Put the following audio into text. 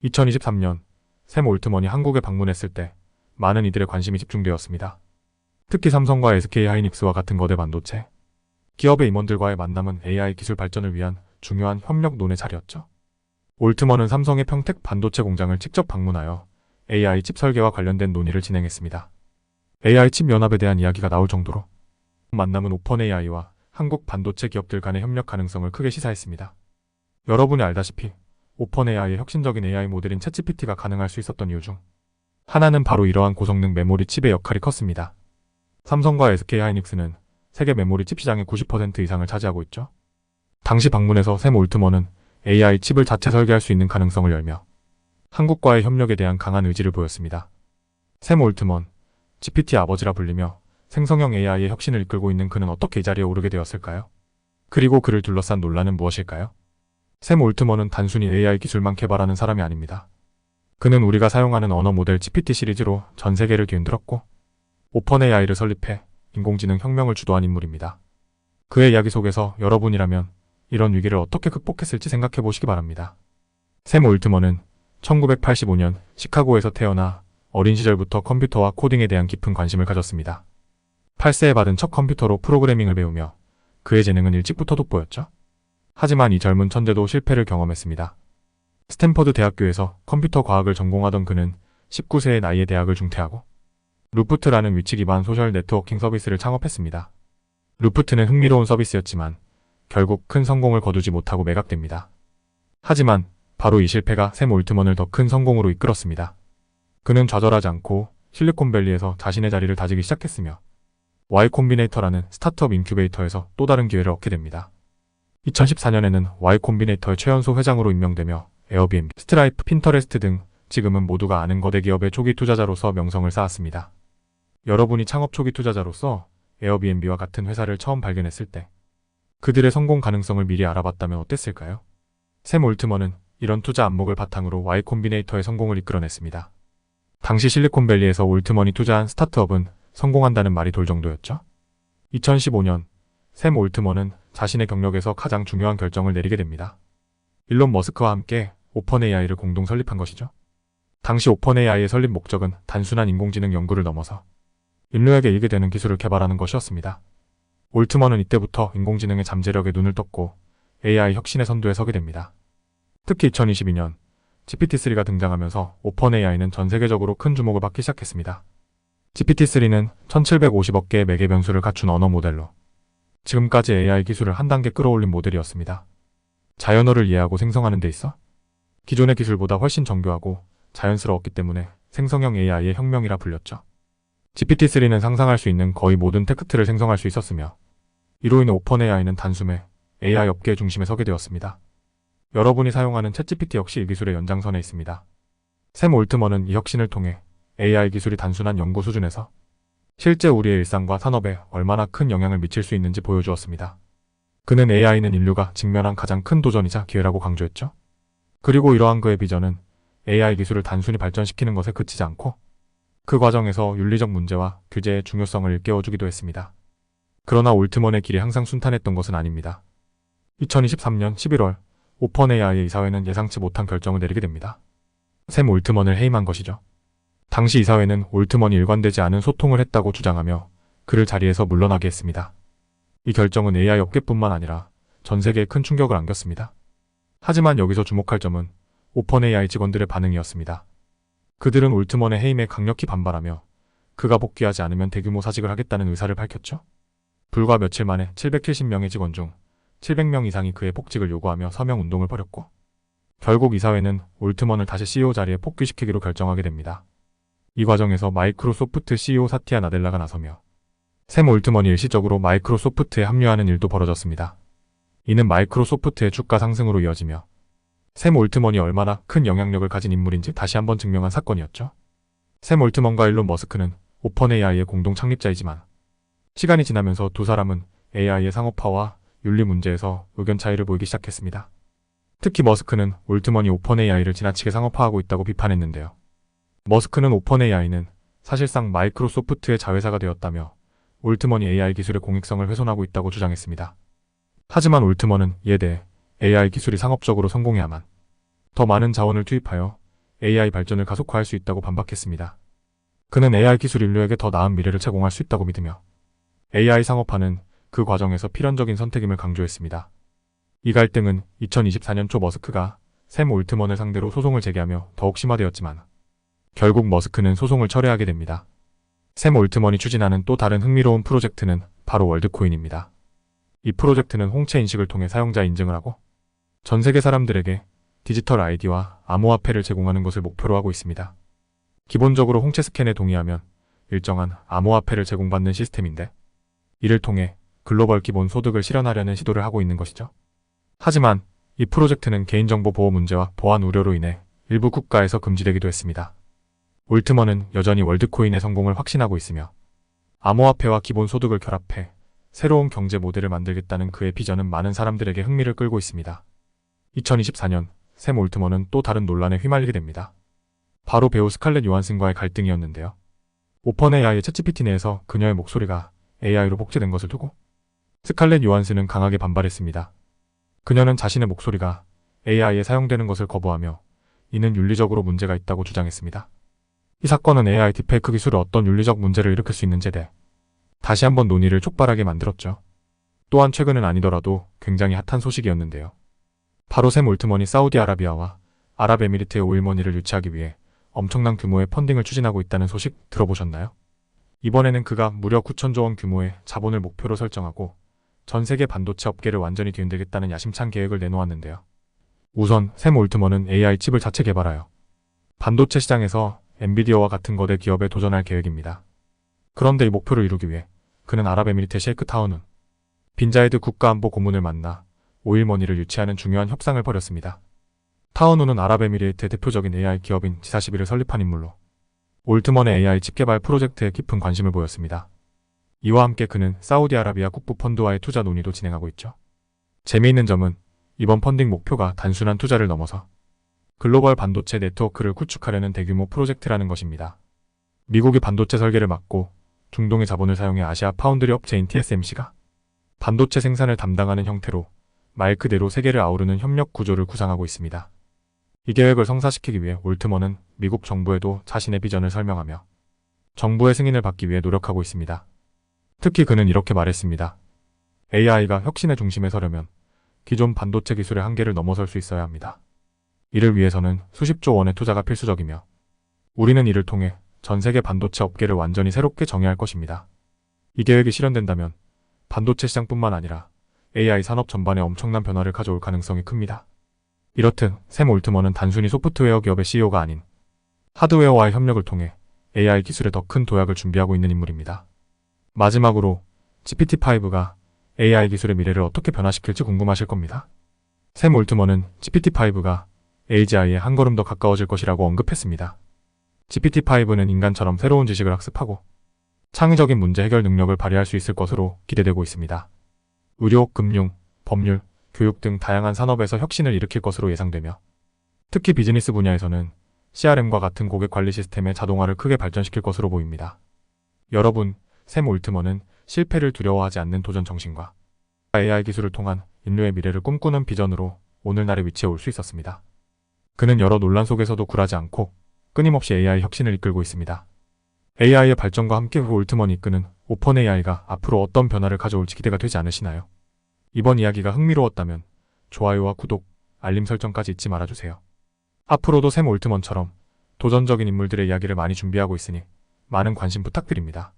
2023년 샘 올트먼이 한국에 방문했을 때 많은 이들의 관심이 집중되었습니다. 특히 삼성과 SK하이닉스와 같은 거대 반도체 기업의 임원들과의 만남은 AI 기술 발전을 위한 중요한 협력 논의 자리였죠. 올트먼은 삼성의 평택 반도체 공장을 직접 방문하여 AI 칩 설계와 관련된 논의를 진행했습니다. AI 칩 연합에 대한 이야기가 나올 정도로 만남은 오펀AI와 한국 반도체 기업들 간의 협력 가능성을 크게 시사했습니다. 여러분이 알다시피 오펀AI의 혁신적인 AI 모델인 챗GPT가 가능할 수 있었던 이유 중 하나는 바로 이러한 고성능 메모리 칩의 역할이 컸습니다. 삼성과 SK하이닉스는 세계 메모리 칩 시장의 90% 이상을 차지하고 있죠. 당시 방문에서 샘 올트먼은 AI 칩을 자체 설계할 수 있는 가능성을 열며 한국과의 협력에 대한 강한 의지를 보였습니다. 샘 올트먼, GPT 아버지라 불리며 생성형 AI의 혁신을 이끌고 있는 그는 어떻게 이 자리에 오르게 되었을까요? 그리고 그를 둘러싼 논란은 무엇일까요? 샘 올트먼은 단순히 AI 기술만 개발하는 사람이 아닙니다. 그는 우리가 사용하는 언어 모델 GPT 시리즈로 전 세계를 뒤흔들었고 오펀AI를 설립해 인공지능 혁명을 주도한 인물입니다. 그의 이야기 속에서 여러분이라면 이런 위기를 어떻게 극복했을지 생각해 보시기 바랍니다. 샘 올트먼은 1985년 시카고에서 태어나 어린 시절부터 컴퓨터와 코딩에 대한 깊은 관심을 가졌습니다. 8세에 받은 첫 컴퓨터로 프로그래밍을 배우며 그의 재능은 일찍부터 돋보였죠. 하지만 이 젊은 천재도 실패를 경험했습니다. 스탠퍼드 대학교에서 컴퓨터 과학을 전공하던 그는 19세의 나이에 대학을 중퇴하고 루프트라는 위치 기반 소셜 네트워킹 서비스를 창업했습니다. 루프트는 흥미로운 서비스였지만 결국 큰 성공을 거두지 못하고 매각됩니다. 하지만 바로 이 실패가 샘 올트먼을 더 큰 성공으로 이끌었습니다. 그는 좌절하지 않고 실리콘밸리에서 자신의 자리를 다지기 시작했으며 Y 콤비네이터라는 스타트업 인큐베이터에서 또 다른 기회를 얻게 됩니다. 2014년에는 Y 콤비네이터의 최연소 회장으로 임명되며 에어비앤비, 스트라이프, 핀터레스트 등 지금은 모두가 아는 거대 기업의 초기 투자자로서 명성을 쌓았습니다. 여러분이 창업 초기 투자자로서 에어비앤비와 같은 회사를 처음 발견했을 때 그들의 성공 가능성을 미리 알아봤다면 어땠을까요? 샘 올트먼은 이런 투자 안목을 바탕으로 Y 콤비네이터의 성공을 이끌어냈습니다. 당시 실리콘밸리에서 올트먼이 투자한 스타트업은 성공한다는 말이 돌 정도였죠. 2015년 샘 올트먼은 자신의 경력에서 가장 중요한 결정을 내리게 됩니다. 일론 머스크와 함께 오펀AI를 공동 설립한 것이죠. 당시 오펀AI의 설립 목적은 단순한 인공지능 연구를 넘어서 인류에게 이익이 되는 기술을 개발하는 것이었습니다. 올트먼은 이때부터 인공지능의 잠재력에 눈을 떴고 AI 혁신의 선두에 서게 됩니다. 특히 2022년 GPT-3가 등장하면서 오펀AI는 전 세계적으로 큰 주목을 받기 시작했습니다. GPT-3는 1750억 개의 매개 변수를 갖춘 언어 모델로 지금까지 AI 기술을 한 단계 끌어올린 모델이었습니다. 자연어를 이해하고 생성하는 데 있어 기존의 기술보다 훨씬 정교하고 자연스러웠기 때문에 생성형 AI의 혁명이라 불렸죠. GPT-3는 상상할 수 있는 거의 모든 텍스트를 생성할 수 있었으며 이로 인해 오펀AI는 단숨에 AI 업계의 중심에 서게 되었습니다. 여러분이 사용하는 챗GPT 역시 이 기술의 연장선에 있습니다. 샘 올트먼은 이 혁신을 통해 AI 기술이 단순한 연구 수준에서 실제 우리의 일상과 산업에 얼마나 큰 영향을 미칠 수 있는지 보여주었습니다. 그는 AI는 인류가 직면한 가장 큰 도전이자 기회라고 강조했죠. 그리고 이러한 그의 비전은 AI 기술을 단순히 발전시키는 것에 그치지 않고 그 과정에서 윤리적 문제와 규제의 중요성을 일깨워주기도 했습니다. 그러나 올트먼의 길이 항상 순탄했던 것은 아닙니다. 2023년 11월 오펀AI의 이사회는 예상치 못한 결정을 내리게 됩니다. 샘 올트먼을 해임한 것이죠. 당시 이사회는 올트먼이 일관되지 않은 소통을 했다고 주장하며 그를 자리에서 물러나게 했습니다. 이 결정은 AI 업계뿐만 아니라 전 세계에 큰 충격을 안겼습니다. 하지만 여기서 주목할 점은 오펀AI 직원들의 반응이었습니다. 그들은 올트먼의 해임에 강력히 반발하며 그가 복귀하지 않으면 대규모 사직을 하겠다는 의사를 밝혔죠. 불과 며칠 만에 770명의 직원 중 700명 이상이 그의 복직을 요구하며 서명 운동을 벌였고 결국 이사회는 올트먼을 다시 CEO 자리에 복귀시키기로 결정하게 됩니다. 이 과정에서 마이크로소프트 CEO 사티아 나델라가 나서며 샘 올트먼이 일시적으로 마이크로소프트에 합류하는 일도 벌어졌습니다. 이는 마이크로소프트의 주가 상승으로 이어지며 샘 올트먼이 얼마나 큰 영향력을 가진 인물인지 다시 한번 증명한 사건이었죠. 샘 올트먼과 일론 머스크는 오펀AI의 공동 창립자이지만 시간이 지나면서 두 사람은 AI의 상업화와 윤리 문제에서 의견 차이를 보이기 시작했습니다. 특히 머스크는 올트먼이 오펀AI를 지나치게 상업화하고 있다고 비판했는데요. 머스크는 오펀AI는 사실상 마이크로소프트의 자회사가 되었다며 올트먼이 AI 기술의 공익성을 훼손하고 있다고 주장했습니다. 하지만 올트먼은 이에 대해 AI 기술이 상업적으로 성공해야만 더 많은 자원을 투입하여 AI 발전을 가속화할 수 있다고 반박했습니다. 그는 AI 기술이 인류에게 더 나은 미래를 제공할 수 있다고 믿으며 AI 상업화는 그 과정에서 필연적인 선택임을 강조했습니다. 이 갈등은 2024년 초 머스크가 샘 올트먼을 상대로 소송을 제기하며 더욱 심화되었지만 결국 머스크는 소송을 철회하게 됩니다. 샘 올트먼이 추진하는 또 다른 흥미로운 프로젝트는 바로 월드코인입니다. 이 프로젝트는 홍채 인식을 통해 사용자 인증을 하고 전 세계 사람들에게 디지털 아이디와 암호화폐를 제공하는 것을 목표로 하고 있습니다. 기본적으로 홍채 스캔에 동의하면 일정한 암호화폐를 제공받는 시스템인데 이를 통해 글로벌 기본 소득을 실현하려는 시도를 하고 있는 것이죠. 하지만 이 프로젝트는 개인정보 보호 문제와 보안 우려로 인해 일부 국가에서 금지되기도 했습니다. 올트먼은 여전히 월드코인의 성공을 확신하고 있으며 암호화폐와 기본 소득을 결합해 새로운 경제 모델을 만들겠다는 그의 비전은 많은 사람들에게 흥미를 끌고 있습니다. 2024년 샘 올트먼은 또 다른 논란에 휘말리게 됩니다. 바로 배우 스칼렛 요한슨과의 갈등이었는데요. 오펀AI의 챗GPT 내에서 그녀의 목소리가 AI로 복제된 것을 두고 스칼렛 요한슨은 강하게 반발했습니다. 그녀는 자신의 목소리가 AI에 사용되는 것을 거부하며 이는 윤리적으로 문제가 있다고 주장했습니다. 이 사건은 AI 딥페이크 기술이 어떤 윤리적 문제를 일으킬 수 있는지에 대해 다시 한번 논의를 촉발하게 만들었죠. 또한 최근은 아니더라도 굉장히 핫한 소식이었는데요. 바로 샘 올트먼이 사우디아라비아와 아랍에미리트의 오일머니를 유치하기 위해 엄청난 규모의 펀딩을 추진하고 있다는 소식 들어보셨나요? 이번에는 그가 무려 9천조 원 규모의 자본을 목표로 설정하고 전 세계 반도체 업계를 완전히 뒤흔들겠다는 야심찬 계획을 내놓았는데요. 우선 샘 올트먼은 AI 칩을 자체 개발하여 반도체 시장에서 엔비디아와 같은 거대 기업에 도전할 계획입니다. 그런데 이 목표를 이루기 위해 그는 아랍에미리트 셰이크 타운은 빈자이드 국가안보 고문을 만나 오일머니를 유치하는 중요한 협상을 벌였습니다. 타운우는 아랍에미리트의 대표적인 AI 기업인 지사시비를 설립한 인물로 올트먼의 AI 칩 개발 프로젝트에 깊은 관심을 보였습니다. 이와 함께 그는 사우디아라비아 국부 펀드와의 투자 논의도 진행하고 있죠. 재미있는 점은 이번 펀딩 목표가 단순한 투자를 넘어서 글로벌 반도체 네트워크를 구축하려는 대규모 프로젝트라는 것입니다. 미국이 반도체 설계를 맡고 중동의 자본을 사용해 아시아 파운드리 업체인 TSMC가 반도체 생산을 담당하는 형태로 말 그대로 세계를 아우르는 협력 구조를 구상하고 있습니다. 이 계획을 성사시키기 위해 올트먼은 미국 정부에도 자신의 비전을 설명하며 정부의 승인을 받기 위해 노력하고 있습니다. 특히 그는 이렇게 말했습니다. AI가 혁신의 중심에 서려면 기존 반도체 기술의 한계를 넘어설 수 있어야 합니다. 이를 위해서는 수십조 원의 투자가 필수적이며 우리는 이를 통해 전 세계 반도체 업계를 완전히 새롭게 정의할 것입니다. 이 계획이 실현된다면 반도체 시장뿐만 아니라 AI 산업 전반에 엄청난 변화를 가져올 가능성이 큽니다. 이렇듯 샘 올트먼은 단순히 소프트웨어 기업의 CEO가 아닌 하드웨어와의 협력을 통해 AI 기술에 더 큰 도약을 준비하고 있는 인물입니다. 마지막으로 GPT-5가 AI 기술의 미래를 어떻게 변화시킬지 궁금하실 겁니다. 샘 올트먼은 GPT-5가 AGI에 한 걸음 더 가까워질 것이라고 언급했습니다. GPT-5는 인간처럼 새로운 지식을 학습하고 창의적인 문제 해결 능력을 발휘할 수 있을 것으로 기대되고 있습니다. 의료, 금융, 법률, 교육 등 다양한 산업에서 혁신을 일으킬 것으로 예상되며 특히 비즈니스 분야에서는 CRM과 같은 고객 관리 시스템의 자동화를 크게 발전시킬 것으로 보입니다. 여러분, 샘 올트먼은 실패를 두려워하지 않는 도전 정신과 AI 기술을 통한 인류의 미래를 꿈꾸는 비전으로 오늘날의 위치에 올 수 있었습니다. 그는 여러 논란 속에서도 굴하지 않고 끊임없이 AI 혁신을 이끌고 있습니다. AI의 발전과 함께 올트먼이 이끄는 오펀AI가 앞으로 어떤 변화를 가져올지 기대가 되지 않으시나요? 이번 이야기가 흥미로웠다면 좋아요와 구독, 알림 설정까지 잊지 말아주세요. 앞으로도 샘 올트먼처럼 도전적인 인물들의 이야기를 많이 준비하고 있으니 많은 관심 부탁드립니다.